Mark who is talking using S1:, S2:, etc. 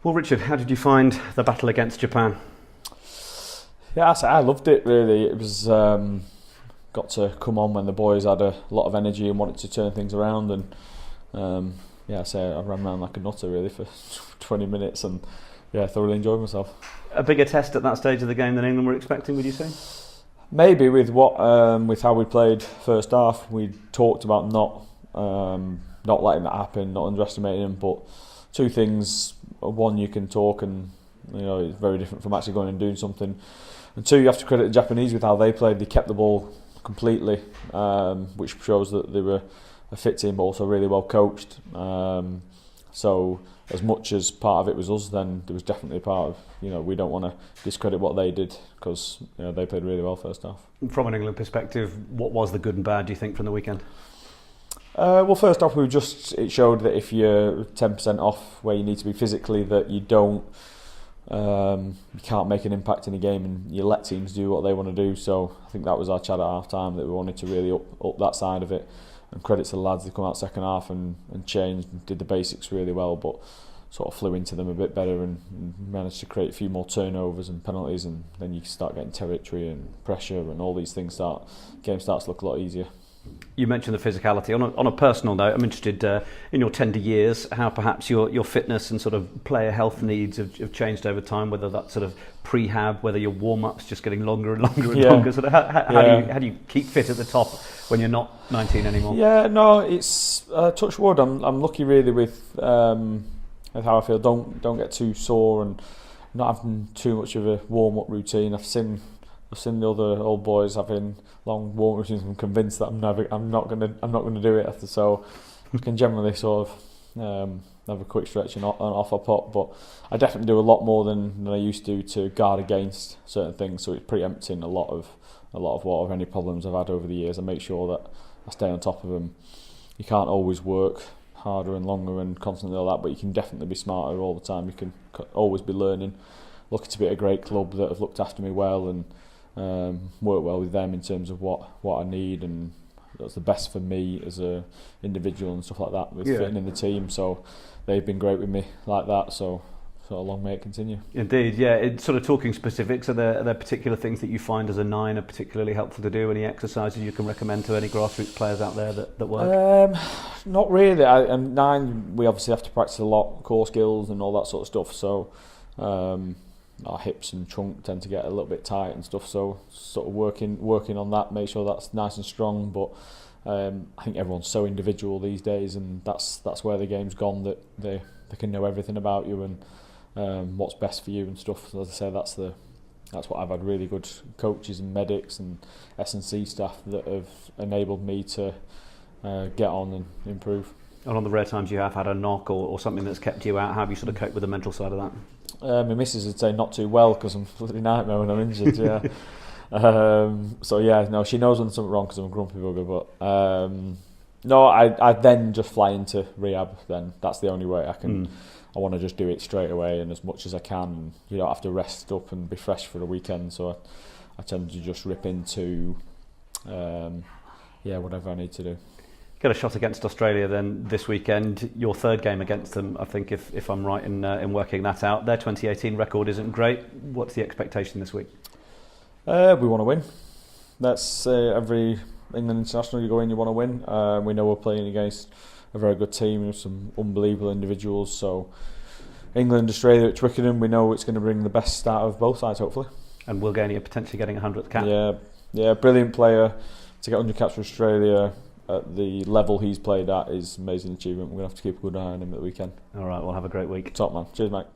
S1: Well, Richard, how did you find the battle against Japan?
S2: Yeah, I loved it really. It was got to come on when the boys had a lot of energy and wanted to turn things around, and I ran around like a nutter really for 20 minutes, and thoroughly enjoyed myself.
S1: A bigger test at that stage of the game than England were expecting, would you say?
S2: Maybe with with how we played first half, we talked about not letting that happen, not underestimating them. But two things: one, you can talk, and it's very different from actually going and doing something. And two, you have to credit the Japanese with how they played. They kept the ball completely, which shows that they were a fit team, but also really well coached. So as much as part of it was us, then there was definitely a part of, we don't want to discredit what they did, because they played really well first half.
S1: From an England perspective, what was the good and bad, do you think, from the weekend?
S2: Well, first off, it showed that if you're 10% off where you need to be physically, that you can't make an impact in a game, and you let teams do what they want to do. So I think that was our chat at half time, that we wanted to really up that side of it. And credit to the lads, they come out second half and changed and did the basics really well, but sort of flew into them a bit better and managed to create a few more turnovers and penalties, and then you start getting territory and pressure and all these things game starts to look a lot easier.
S1: You mentioned the physicality. On a personal note, I'm interested in your tender years, how perhaps your fitness and sort of player health needs have changed over time, whether that's sort of prehab, whether your warm-ups just getting longer and longer and longer. Sort of how do you keep fit at the top when you're not 19 anymore?
S2: Yeah, no, it's touch wood. I'm lucky really with how I feel. Don't get too sore and not having too much of a warm-up routine. I've seen the other old boys having long warm routines. I'm convinced that I'm not going to do it after. So I can generally sort of have a quick stretch and off a pop. But I definitely do a lot more than I used to guard against certain things. So it's preempting a lot of what any problems I've had over the years. I make sure that I stay on top of them. You can't always work harder and longer and constantly all that, but you can definitely be smarter all the time. You can always be learning. Lucky to be at a great club that have looked after me well and work well with them in terms of what I need, and that's the best for me as a individual and stuff like that with fitting in the team. So they've been great with me like that, so long may it continue.
S1: Indeed, yeah. It's sort of talking specifics, are there particular things that you find as a nine are particularly helpful to do? Any exercises you can recommend to any grassroots players out there that work?
S2: Not really. Nine, we obviously have to practice a lot, core skills and all that sort of stuff, so our hips and trunk tend to get a little bit tight and stuff, so sort of working on that, make sure that's nice and strong. But I think everyone's so individual these days, and that's where the game's gone, that they can know everything about you and what's best for you and stuff. So as I say, that's what I've had really good coaches and medics and S&C staff that have enabled me to get on and improve.
S1: And on the rare times you have had a knock or something that's kept you out, how have you sort of coped with the mental side of that?
S2: My missus would say not too well, because I'm a bloody nightmare when I'm injured. She knows when something's wrong, because I'm a grumpy bugger. But I then just fly into rehab. Then that's the only way I can. I want to just do it straight away and as much as I can. And you don't have to rest up and be fresh for the weekend. So I tend to just rip into whatever I need to do.
S1: Get a shot against Australia then this weekend. Your third game against them, I think, if I'm right in working that out. Their 2018 record isn't great. What's the expectation this week?
S2: We want to win. That's every England international you go in, you want to win. We know we're playing against a very good team with some unbelievable individuals. So England, Australia at Twickenham, we know it's going to bring the best out of both sides, hopefully. And
S1: Will Genia potentially getting a 100th cap?
S2: Yeah, brilliant player. To get 100 caps for Australia at the level he's played at is an amazing achievement. We're going to have to keep a good eye on him at the weekend.
S1: All right, we'll have a great week.
S2: Top man. Cheers, mate.